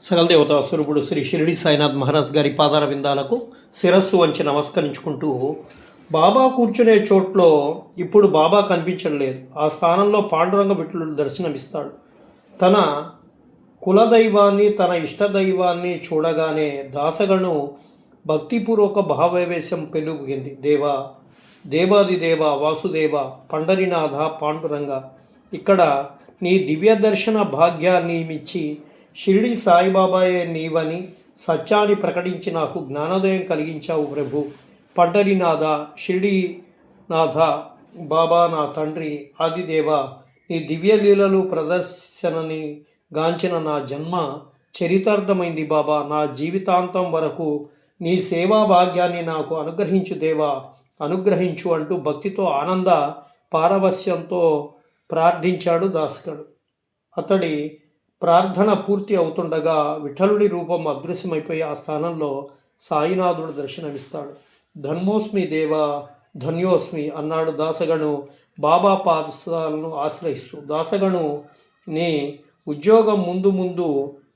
సకల దేవతా స్వరూపుడు శ్రీ షిరిడి సాయినాథ్ మహారాజ్ గారి పాదార విందాలకు శిరస్సు వంచి నమస్కరించుకుంటూ బాబా కూర్చునే చోట్లో ఇప్పుడు బాబా కనిపించడం లేదు. ఆ స్థానంలో పాండురంగ విఠలుడు దర్శనమిస్తాడు. తన కులదైవాన్ని తన ఇష్టదైవాన్ని చూడగానే దాసగను భక్తిపూర్వక భావవేశం పెలుగుగింది. దేవా, దేవాదిదేవ, వాసుదేవ, పండరినాథ, పాండురంగ, ఇక్కడ నీ దివ్య దర్శన భాగ్యాన్ని మిచ్చి షిరిడి సాయిబాబాయే నీవని సత్యాన్ని ప్రకటించి నాకు జ్ఞానోదయం కలిగించావు ప్రభు. పండరినాథ, షిరిడీనాథ, బాబా నా తండ్రి ఆదిదేవ, నీ దివ్యలీలలు ప్రదర్శనని గాంచిన నా జన్మ చరితార్థమైంది బాబా. నా జీవితాంతం వరకు నీ సేవా భాగ్యాన్ని నాకు అనుగ్రహించు దేవా, అనుగ్రహించు అంటూ భక్తితో ఆనంద పారవస్యంతో ప్రార్థించాడు దాసగడు. అతడి ప్రార్థన పూర్తి అవుతుండగా విఠలుడి రూపం అదృశ్యమైపోయి ఆ స్థానంలో సాయినాథుడు దర్శనమిస్తాడు. ధన్మోస్మి దేవా, ధన్యోస్మి అన్నాడు దాసగను బాబా పాదశాలను ఆశ్రయిస్తూ. దాసగను నీ ఉద్యోగం ముందు ముందు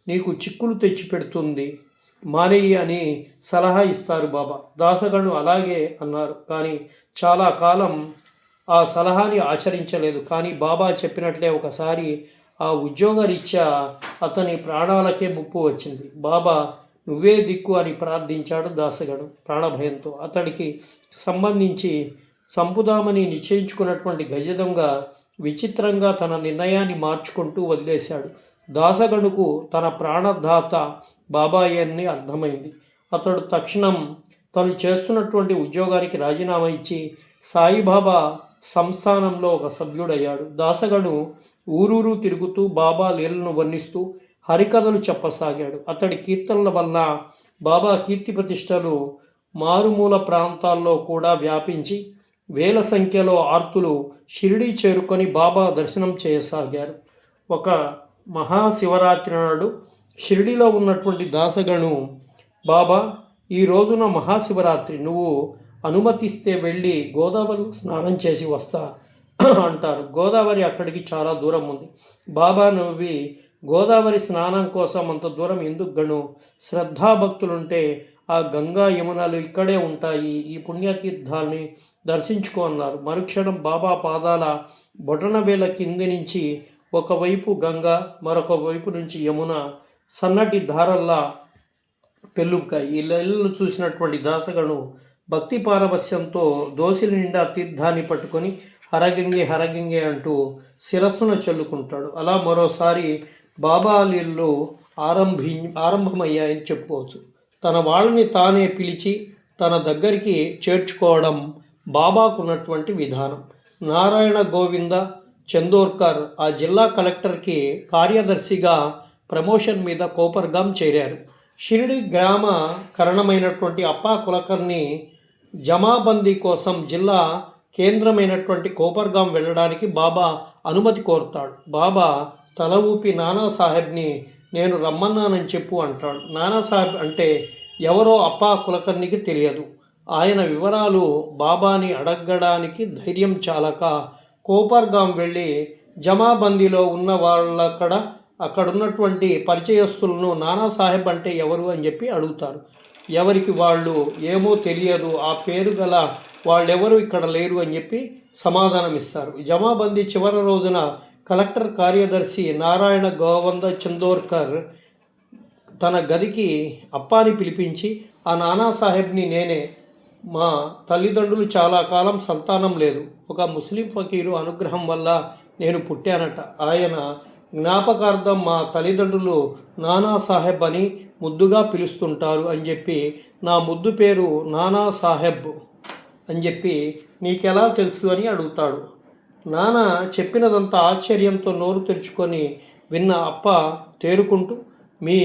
నీకు చిక్కులు తెచ్చిపెడుతుంది, మానేయి అని సలహా ఇస్తారు బాబా. దాసగను అలాగే అన్నారు. కానీ చాలా కాలం ఆ సలహాని ఆచరించలేదు. కానీ బాబా చెప్పినట్లే ఒకసారి ఆ ఉద్యోగరీత్యా అతని ప్రాణాలకే ముప్పు వచ్చింది. బాబా నువ్వే దిక్కు అని ప్రార్థించాడు దాసగడు ప్రాణభయంతో. అతడికి సంబంధించి సంపుదామని నిశ్చయించుకున్నటువంటి గజదొంగ విచిత్రంగా తన నిర్ణయాన్ని మార్చుకుంటూ వదిలేశాడు. దాసగనుకు తన ప్రాణదాత బాబాయన్ని అర్థమైంది. అతడు తక్షణం తను చేస్తున్నటువంటి ఉద్యోగానికి రాజీనామా ఇచ్చి సాయిబాబా సంస్థానంలో ఒక సభ్యుడయ్యాడు. దాసగను ఊరూరు తిరుగుతూ బాబా లీలను వర్ణిస్తూ హరికథలు చెప్పసాగాడు. అతడి కీర్తనల వల్ల బాబా కీర్తి ప్రతిష్టలు మారుమూల ప్రాంతాల్లో కూడా వ్యాపించి వేల సంఖ్యలో ఆర్తులు షిరిడీ చేరుకొని బాబా దర్శనం చేయసాగారు. ఒక మహాశివరాత్రి నాడు షిరిడీలో ఉన్నటువంటి దాసగను, బాబా ఈ రోజున మహాశివరాత్రి, నువ్వు అనుమతిస్తే వెళ్ళి గోదావరి స్నానం చేసి వస్తా అంటారు. గోదావరి అక్కడికి చాలా దూరం ఉంది. బాబా నవ్వి, గోదావరి స్నానం కోసం అంత దూరం ఎందుకు గను? శ్రద్ధాభక్తులుంటే ఆ గంగా యమునలు ఇక్కడే ఉంటాయి, ఈ పుణ్యతీర్థాల్ని దర్శించుకో అన్నారు. మరుక్షణం బాబా పాదాల బొటనవేల కింది నుంచి ఒకవైపు గంగా, మరొక వైపు నుంచి యమున సన్నటి ధారల్లా పెళ్ళుకాయి. ఈ లైలను చూసినటువంటి దాసగను భక్తి పారవస్యంతో దోసిల నిండా తీర్థాన్ని పట్టుకొని హరగంగే హరగంగే అంటూ శిరస్సున చల్లుకుంటాడు. అలా మరోసారి బాబా లీలలు ఆరంభమయ్యాయని చెప్పుకోవచ్చు. తన వాళ్ళని తానే పిలిచి తన దగ్గరికి చేర్చుకోవడం బాబాకున్నటువంటి విధానం. నారాయణ గోవింద చందోర్కర్ ఆ జిల్లా కలెక్టర్కి కార్యదర్శిగా ప్రమోషన్ మీద కోపర్గాం చేరారు. షిరిడి గ్రామ కరణమైనటువంటి అప్పా కులకర్ని జమాబందీ కోసం జిల్లా కేంద్రమైనటువంటి కోపర్గాం వెళ్ళడానికి బాబా అనుమతి కోరుతాడు. బాబా తల ఊపి నానాసాహెబ్ని నేను రమ్మన్నానని చెప్పు అంటాడు. నానాసాహెబ్ అంటే ఎవరో అప్పా కులకర్ణికి తెలియదు. ఆయన వివరాలు బాబాని అడగడానికి ధైర్యం చాలక కోపర్గాం వెళ్ళి జమాబందీలో ఉన్న అక్కడున్నటువంటి పరిచయస్తులను నానాసాహెబ్ అంటే ఎవరు అని చెప్పి అడుగుతారు. ఎవరికి వాళ్ళు ఏమో తెలియదు, ఆ పేరు గల వాళ్ళెవరు ఇక్కడ లేరు అని చెప్పి సమాధానం ఇస్తారు. జమాబందీ చివరి రోజున కలెక్టర్ కార్యదర్శి నారాయణ గోవింద చందోర్కర్ తన గదికి అప్పాని పిలిపించి, ఆ నానాసాహెబ్ని నేనే, మా తల్లిదండ్రులు చాలా కాలం సంతానం లేదు, ఒక ముస్లిం ఫకీరు అనుగ్రహం వల్ల నేను పుట్టానట. ఆయన జ్ఞాపకార్థం మా తల్లిదండ్రులు నానాసాహెబ్ అని ముద్దుగా పిలుస్తుంటారు అని చెప్పి నా ముద్దు పేరు నానాసాహెబ్ అని చెప్పి నీకెలా తెలుసు అని అడుగుతాడు. నాన్న చెప్పినదంతా ఆశ్చర్యంతో నోరు తెరుచుకొని విన్న అప్ప తేరుకుంటూ, మీ